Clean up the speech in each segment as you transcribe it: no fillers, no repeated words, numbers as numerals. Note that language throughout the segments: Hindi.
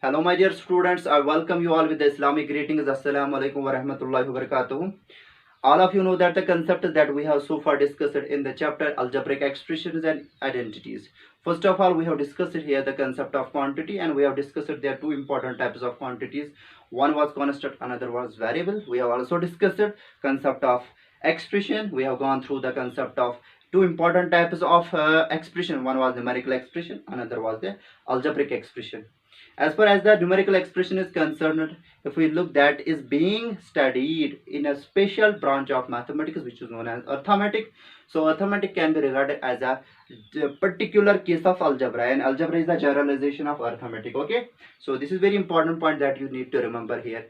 Hello, my dear students. I welcome you all with the Islamic greetings. Assalamu alaikum wa rahmatullahi wa barakatuh. All of you know that the concepts that we have so far discussed in the chapter algebraic expressions and identities. First of all, we have discussed here the concept of quantity, and we have discussed there are two important types of quantities. One was constant, another was variable. We have also discussed concept of expression. We have gone through the concept of two important types of expression. One was numerical expression, another was the algebraic expression. As far as the numerical expression is concerned, if we look, that is being studied in a special branch of mathematics which is known as arithmetic. So arithmetic can be regarded as a particular case of algebra, and algebra is the generalization of arithmetic. Okay, so this is very important point that you need to remember here.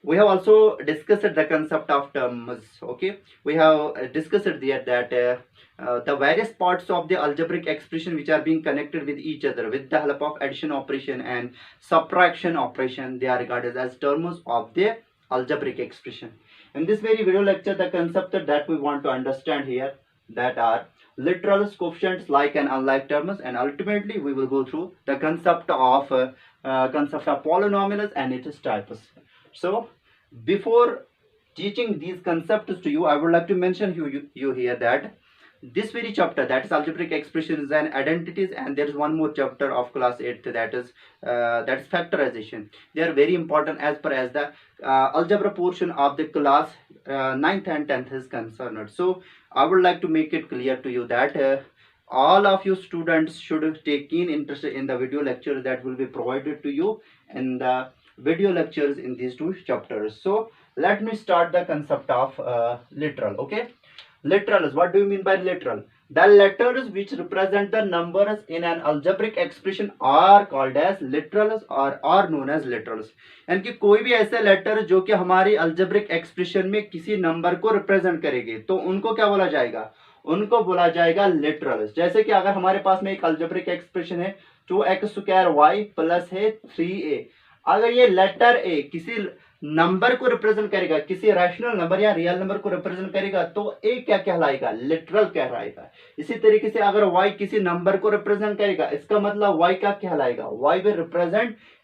We have also discussed the concept of terms. Okay, we have discussed there that the various parts of the algebraic expression which are being connected with each other with the help of addition operation and subtraction operation, they are regarded as terms of the algebraic expression. In this very video lecture, the concept that we want to understand here, that are literals, coefficients, like and unlike terms, and ultimately we will go through the concept of polynomials and its types. So before teaching these concepts to you, I would like to mention you here that this very chapter, that is algebraic expressions and identities, and there is one more chapter of class 8, that is factorization. They are very important as per as the algebra portion of the class 9th and 10th is concerned. So I would like to make it clear to you that all of you students should take keen interest in the video lecture that will be provided to you in the video lectures in these two chapters. So let me start the concept of literal. Okay, literals, what do you mean by literal? The letters which represent the numbers in an algebraic expression are called as literals or are known as literals. यानी कि कोई भी ऐसे लेटर जो कि हमारी algebraic expression में किसी नंबर को रिप्रेजेंट करेंगे, तो उनको क्या बोला जाएगा? उनको बोला जाएगा लिटरल्स. जैसे कि अगर हमारे पास में एक algebraic expression है 2x² y प्लस है 3a, अगर ये लेटर ए किसी नंबर को रिप्रेजेंट करेगा, किसी रैशनल नंबर या रियल नंबर को रिप्रेजेंट करेगा, तो ए क्या कहलाएगा? लिटरल कहलाएगा. इसी तरीके से अगर y किसी नंबर को रिप्रेजेंट करेगा, इसका मतलब y क्या कहलाएगा?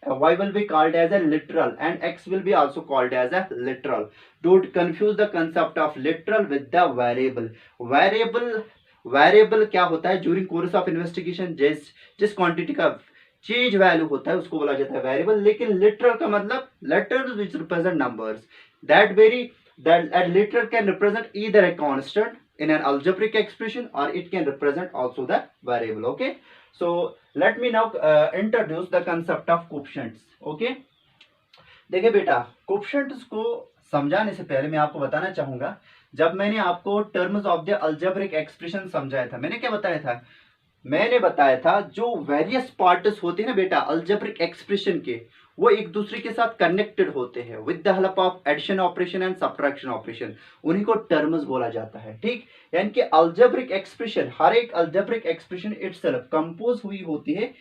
y will be called as a literal and x will be also called as a literal. Don't confuse the concept of literal with the variable. Variable क्या होता है? ड्यूरिंग कोर्स ऑफ इन्वेस्टिगेशन जिस क्वांटिटी का चेंज वैल्यू होता है उसको बोला जाता है वेरिएबल. लेकिन लिटरल का मतलब letters which represent numbers. that literal can represent either a constant in an algebraic expression or it can represent also the variable. Okay, so let me now introduce the concept of coefficients. Okay, देखिए बेटा, कोएफिशिएंट्स को समझाने से पहले मैं आपको बताना चाहूंगा, जब मैंने आपको terms of the algebraic expression समझाया था, मैंने क्या बताया था? मैंने बताया था जो वेरियस पार्ट्स होते हैं ना बेटा अलजेब्रिक एक्सप्रेशन के, वो एक दूसरे के साथ कनेक्टेड होते हैं with the help of addition operation and subtraction operation, उन्हीं को टर्म्स बोला जाता है. ठीक, यानी कि अलजेब्रिक एक्सप्रेशन, हर एक अलजेब्रिक एक्सप्रेशन इटसेल्फ कंपोज हुई होती है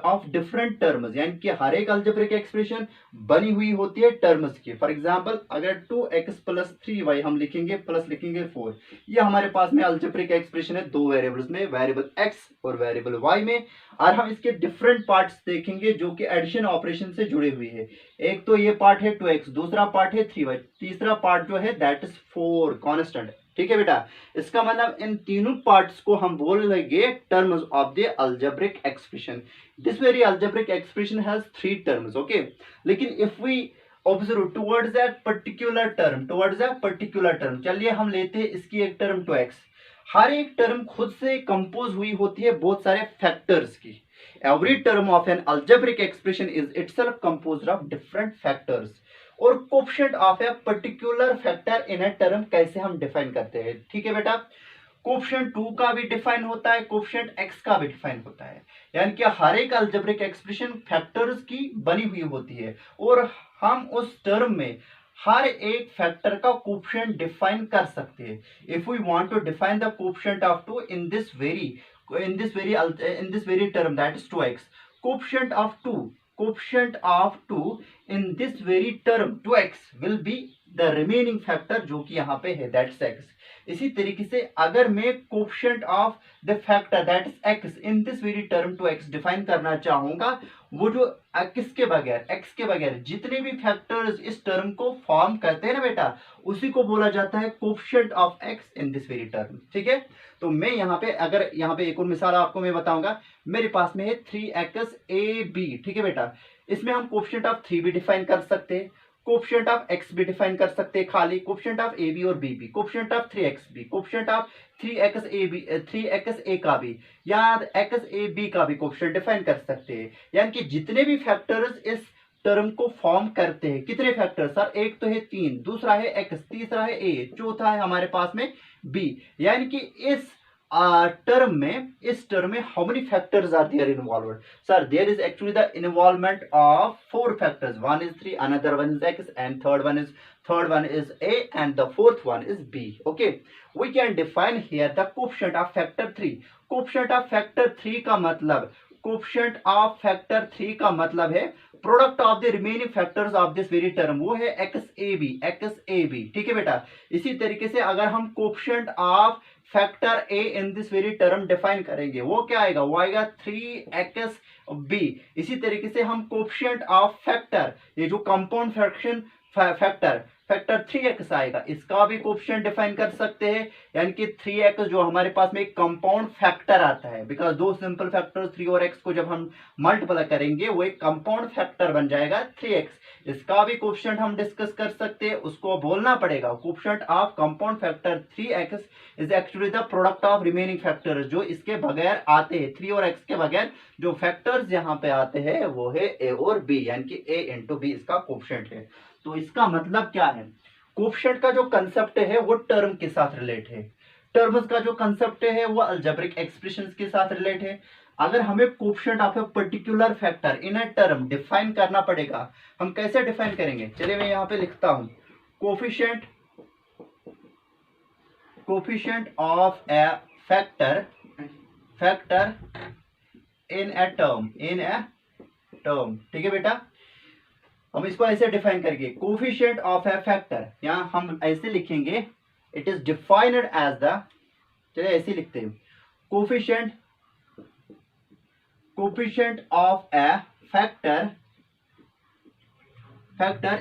ऑफ डिफरेंट टर्म्स, यानी कि हर एक अलजेब्रिक एक्सप्रेशन बनी हुई होती है टर्म्स की. फॉर एग्जांपल अगर 2x प्लस 3y हम लिखेंगे प्लस लिखेंगे 4, ये हमारे पास में अलजेब्रिक एक्सप्रेशन है दो वेरिएबल्स में, वेरिएबल x और वेरिएबल y में. और हम इसके डिफरेंट पार्ट्स देखेंगे जो कि एडिशन ऑपरेशन से जुड़े हुए हैं. एक तो ये पार्ट है 2x, दूसरा पार्ट है 3y, तीसरा पार्ट जो है दैट इज 4 कांस्टेंट. ठीक है बेटा, इसका मतलब इन तीनों पार्ट्स को हम बोल लेंगे terms of the algebraic expression. This very algebraic expression has 3 terms. Okay, लेकिन if we observe towards a particular term, चलिए हम लेते हैं इसकी एक टर्म 2x. हर एक टर्म खुद से कंपोज हुई होती है बहुत सारे फैक्टर्स की. Every term of an algebraic expression is itself composed of different factors. और coefficient of a particular factor in a term कैसे हम डिफाइन करते हैं? ठीक है बेटा, कोएफिशिएंट 2 का भी डिफाइन होता है, कोएफिशिएंट x का भी डिफाइन होता है. यानी कि हर एक अलजेब्रिक एक्सप्रेशन फैक्टर्स की बनी हुई होती है और हम उस टर्म में हर एक फैक्टर का कोएफिशिएंट डिफाइन कर सकते हैं. If we want to define the coefficient of 2 in this very term that is 2x, coefficient of 2 in this very term 2x will be the remaining factor जो कि यहाँ पे है दैट्स x. इसी तरीके से अगर मैं coefficient of the factor that is x in this very term two x define करना चाहूंगा, वो जो एक्स के बगैर, एक्स के बगैर जितने भी फैक्टर्स इस टर्म को फॉर्म करते हैं ना बेटा, उसी को बोला जाता है coefficient of x in this very term. ठीक है, तो मैं यहाँ पे अगर यहाँ पे एक और मिसाल आपको मैं बताऊंगा, मेरे पास में है 3x AB। ठीक है बेटा, इसमें हम कोफिशिएंट ऑफ 3 भी डिफाइन कर सकते हैं, कोफिशिएंट ऑफ x भी डिफाइन कर सकते हैं, खाली कोफिशिएंट ऑफ a b और b भी, कोफिशिएंट ऑफ 3x भी, कोफिशिएंट ऑफ 3xa का भी, या xa b का भी कोफिशिएंट डिफाइन कर सकते हैं। यानी कि जितने भी फैक्टर्स इस टर्म को फॉर्म करते हैं, कितने फैक्टर सर, एक तो है 3, दूसरा है x, तीसरा है a, चौथा है हमारे पास में b। यानी कि इस इस टर्म में how many factors are there involved sir, there is actually the involvement of 4 factors, one is 3, another one is x and third one is a and the fourth one is b। Okay, we can define here the coefficient of factor 3। Coefficient of factor 3 का मतलब, कोफिशिएंट ऑफ फैक्टर 3 का मतलब है product of the remaining factors of this very term, वो है XAB। ठीक है बेटा, इसी तरीके से अगर हम coefficient of factor a in this very term define करेंगे, वो क्या आएगा, वो आएगा 3xb। इसी तरीके से हम कोफिशिएंट ऑफ फैक्टर, ये जो कंपाउंड फ्रैक्शन फैक्टर 3x आएगा, इसका भी कोफिशिएंट डिफाइन कर सकते हैं। यानी कि 3x जो हमारे पास में एक कंपाउंड फैक्टर आता है, बिकॉज दो सिंपल फैक्टर्स 3 और x को जब हम मल्टीप्लाई करेंगे वो एक कंपाउंड फैक्टर बन जाएगा 3x। इसका भी कोफिशिएंट हम डिस्कस कर सकते हैं, उसको बोलना पड़ेगा coefficient of compound factor 3x is actually the product of remaining factors, जो इसके बगैर आते हैं, 3 और x के बगैर जो फैक्टर्स यहाँ पे आते हैं वो है a और b, यानी कि a इंटू b इसका कोफिशिएंट है। तो इसका मतलब क्या है, कोफिशिएंट का जो कंसेप्ट है वो टर्म के साथ रिलेट है, टर्म्स का जो कंसेप्ट है वो अलजेब्रिक एक्सप्रेशंस के साथ रिलेट है। अगर हमें coefficient of a particular factor in a term define करना पड़ेगा, हम कैसे डिफाइन करेंगे, चलिए मैं यहाँ पे लिखता हूं, coefficient of a factor in a term. ठीक है बेटा, हम इसको ऐसे डिफाइन करेंगे, कोफिशिएंट ऑफ ए फैक्टर, यहां हम ऐसे लिखेंगे, it is defined as the, चलिए ऐसे लिखते हैं, coefficient of a factor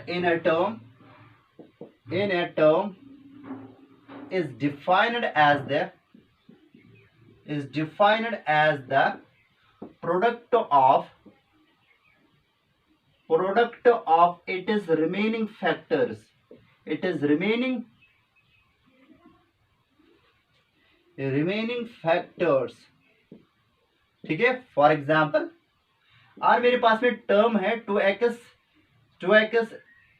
in a term is defined as the product of its remaining factors, ठीक है। फॉर एग्जाम्पल, और मेरे पास में टर्म है 2x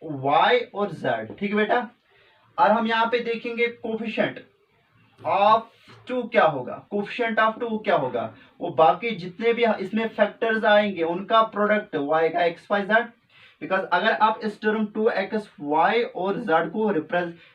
y और z। ठीक है बेटा, और हम यहाँ पे देखेंगे कोफिशिएंट ऑफ 2 क्या होगा, कोफिशिएंट ऑफ 2 क्या होगा, वो बाकी जितने भी इसमें फैक्टर्स आएंगे उनका प्रोडक्ट वो आएगा एक्स वाई जेड। बिकॉज अगर आप इस टर्म 2x y और z को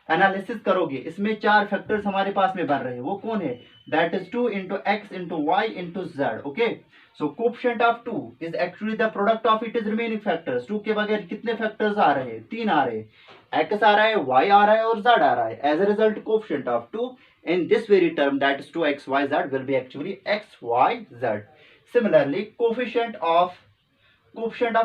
एनालिसिस करोगे, इसमें 4 फैक्टर्स हमारे पास में बन रहे हैं, वो कौन है, that is 2 into x into y into z. Okay, so coefficient of 2 is actually the product of it is remaining factors. 2 के बगैर कितने फैक्टर्स आ रहे हैं, 3 आ रहे हैं, x आ रहा है, y आ रहा है और z आ रहा है। As a result coefficient of 2 in this very term, that is 2x y z, will be actually x y z. Similarly, coefficient of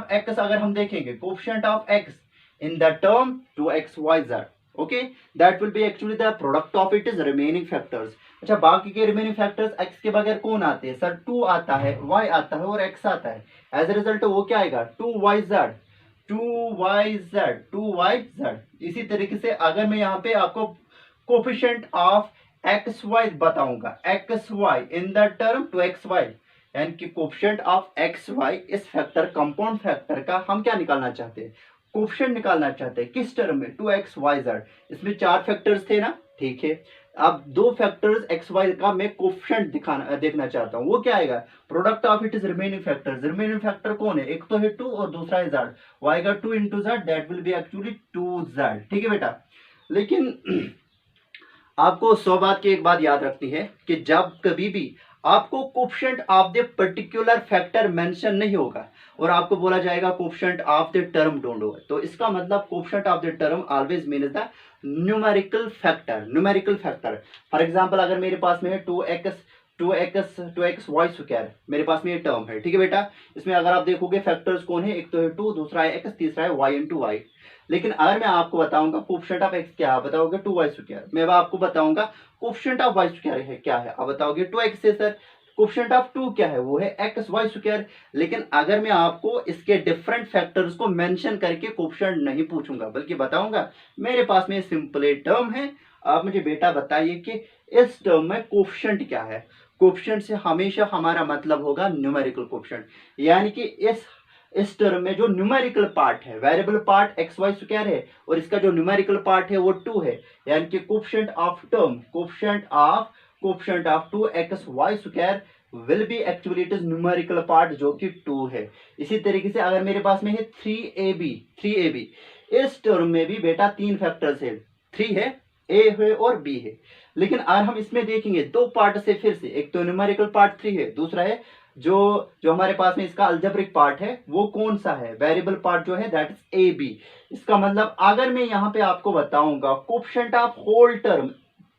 x अगर हम देखेंगे, coefficient of x in the term 2x y z, okay, that will be actually the product of its remaining factors. अच्छा, बाकी के remaining factors x के बगैर कौन आते हैं सर, 2 आता है, y आता है और x आता है। एज अ रिजल्ट वो क्या आएगा, 2yz। इसी तरीके से अगर मैं यहाँ पे आपको कोफिशिएंट ऑफ एक्स वाई बताऊंगा, x y in the term 2xy, यानी कि कोफिशिएंट ऑफ एक्स वाई इस फैक्टर, कंपाउंड फैक्टर का हम क्या निकालना चाहते हैं, कोफिशिएंट निकालना चाहते हैं। किस टर्म में, 2xyz, इसमें 4 फैक्टर्स थे ना, ठीक है। अब 2 फैक्टर्स एक्स वाई का मैं कोफिशिएंट देखना चाहता हूँ, वो क्या आएगा, product of it is remaining factors. Remaining factor कौन है, एक तो है 2 और दूसरा है z, वो आएगा 2 into z, that will be actually 2z। ठीक है बेटा, लेकिन आपको 100 बात की एक बात याद रखनी है कि जब कभी भी आपको coefficient of the particular factor mention नहीं होगा और आपको बोला जाएगा कोफिशिएंट ऑफ द टर्म ढूंढो। तो इसका मतलब coefficient of the term always means the numerical factor. Numerical factor for example अगर मेरे पास में है 2x वाई स्क्वायर, मेरे पास में ये टर्म है, ठीक है बेटा। इसमें अगर आप देखोगे फैक्टर्स कौन है, एक तो है 2, दूसरा है x, तीसरा है y इंटू वाई। लेकिन अगर मैं आपको बताऊंगा कोफिशिएंट ऑफ x क्या है, बताओगे 2y स्क्वायर। मैं अब आपको बताऊंगा कोफिशिएंट ऑफ y स्क्वायर है क्या है, आप बताओगे 2x है सर। कोफिशिएंट ऑफ 2 क्या है, वो है x y स्क्वायर। लेकिन अगर मैं आपको इसके डिफरेंट फैक्टर्स को मेंशन करके कोफिशिएंट नहीं पूछूंगा बल्कि बताऊंगा मेरे पास में सिंपल टर्म है, आप मुझे बेटा बताइए कि इस टर्म में कोफिशिएंट क्या है। कोफिशिएंट से हमेशा हमारा मतलब होगा न्यूमेरिकल कोफिशिएंट, यानी कि इस टर्म में जो न्यूमेरिकल पार्ट है, variable part x y square है और इसका जो न्यूमेरिकल पार्ट है वो 2 है, यानी कि coefficient of term coefficient of 2xy square will be actually it is numerical part जो कि 2 है। इसी तरीके से अगर मेरे पास में है 3ab, इस टर्म में भी बेटा 3 फैक्टर्स है, 3 है, a है और b है। लेकिन अगर हम इसमें देखेंगे दो पार्ट से, फिर से एक तो न्यूमेरिकल पार्ट 3 है, दूसरा है जो जो हमारे पास में इसका अलजेब्रिक पार्ट है वो कौन सा है, वेरिएबल पार्ट जो है दैट इज ए बी। इसका मतलब अगर मैं यहाँ पे आपको बताऊंगा coefficient of whole term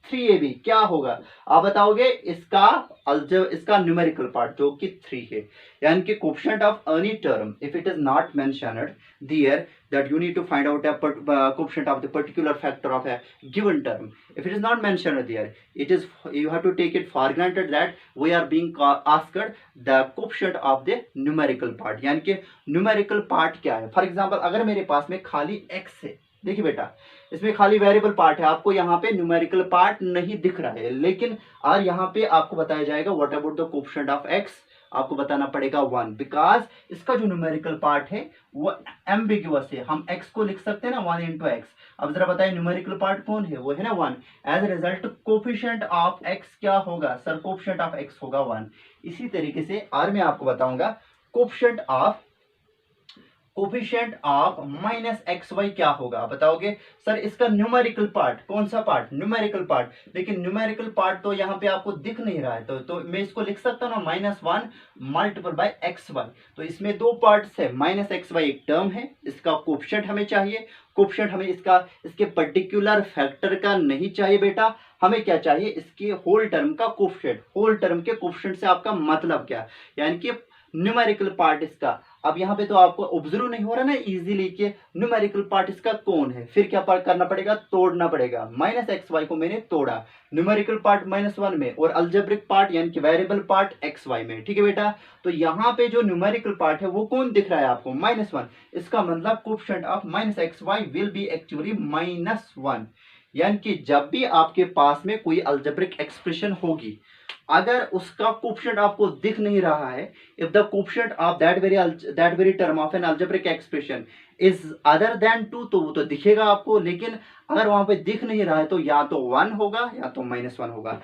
3ab क्या होगा, आप बताओगे इसका न्यूमेरिकल पार्ट जो कि 3 है। यानी कि coefficient of any term if it is not mentioned there that you need to find out a coefficient of the particular factor of a given term. If it is not mentioned there, it is you have to take it for granted that we are being asked the coefficient of the numerical part. यानी कि numerical part क्या है। फॉर एग्जाम्पल अगर मेरे पास में खाली x है, देखिए बेटा इसमें खाली वेरिएबल पार्ट है, आपको यहाँ पे न्यूमेरिकल पार्ट नहीं दिख रहा है, लेकिन और यहाँ पे आपको बताया जाएगा what about the coefficient of x, आपको बताना पड़ेगा 1, बिकॉज इसका जो न्यूमेरिकल पार्ट है वो एम्बिग्युअस है। हम x को लिख सकते हैं ना 1 इंटू एक्स। अब जरा बताइए न्यूमेरिकल पार्ट कौन है, वो है ना 1। As a result coefficient of x क्या होगा सर, कोफिशिएंट ऑफ x होगा 1। इसी तरीके से और मैं आपको बताऊंगा coefficient of minus x y क्या होगा, आप बताओगे सर इसका न्यूमेरिकल पार्ट कौन सा पार्ट, न्यूमेरिकल पार्ट। लेकिन न्यूमेरिकल पार्ट तो यहाँ पे आपको दिख नहीं रहा है, तो मैं इसको लिख सकता हूँ ना -1 मल्टीपल बाय एक्स वाई। तो इसमें दो पार्ट्स है, माइनस एक्स वाई एक टर्म है, इसका कोफिशिएंट हमें चाहिए। कोफिशिएंट हमें इसके पर्टिकुलर फैक्टर का नहीं चाहिए बेटा, हमें क्या चाहिए इसके होल टर्म का कोफिशिएंट। होल टर्म के कोफिशिएंट से आपका मतलब क्या, यानी कि न्यूमेरिकल पार्ट इसका। अब यहाँ पे तो आपको ऑब्जर्व नहीं हो रहा ना इजीली कि न्यूमेरिकल पार्ट इसका कौन है, फिर क्या करना पड़ेगा, तोड़ना पड़ेगा। माइनस एक्स वाई को मैंने तोड़ा, न्यूमेरिकल पार्ट -1 में और अल्जेब्रिक पार्ट यानी कि वेरिएबल पार्ट एक्स वाई में, ठीक है बेटा। तो यहाँ पे जो न्यूमेरिकल पार्ट है वो कौन दिख रहा है आपको, -1। इसका मतलब coefficient of minus x y will be actually -1। यानी कि जब भी आपके पास में कोई अल्जेब्रिक एक्सप्रेशन होगी, अगर उसका कोफिशिएंट आपको दिख नहीं रहा है, if the coefficient of that very term of an algebraic expression is other than 2, तो वो तो दिखेगा आपको। लेकिन अगर वहां पे दिख नहीं रहा है तो या तो 1 होगा या तो -1 होगा।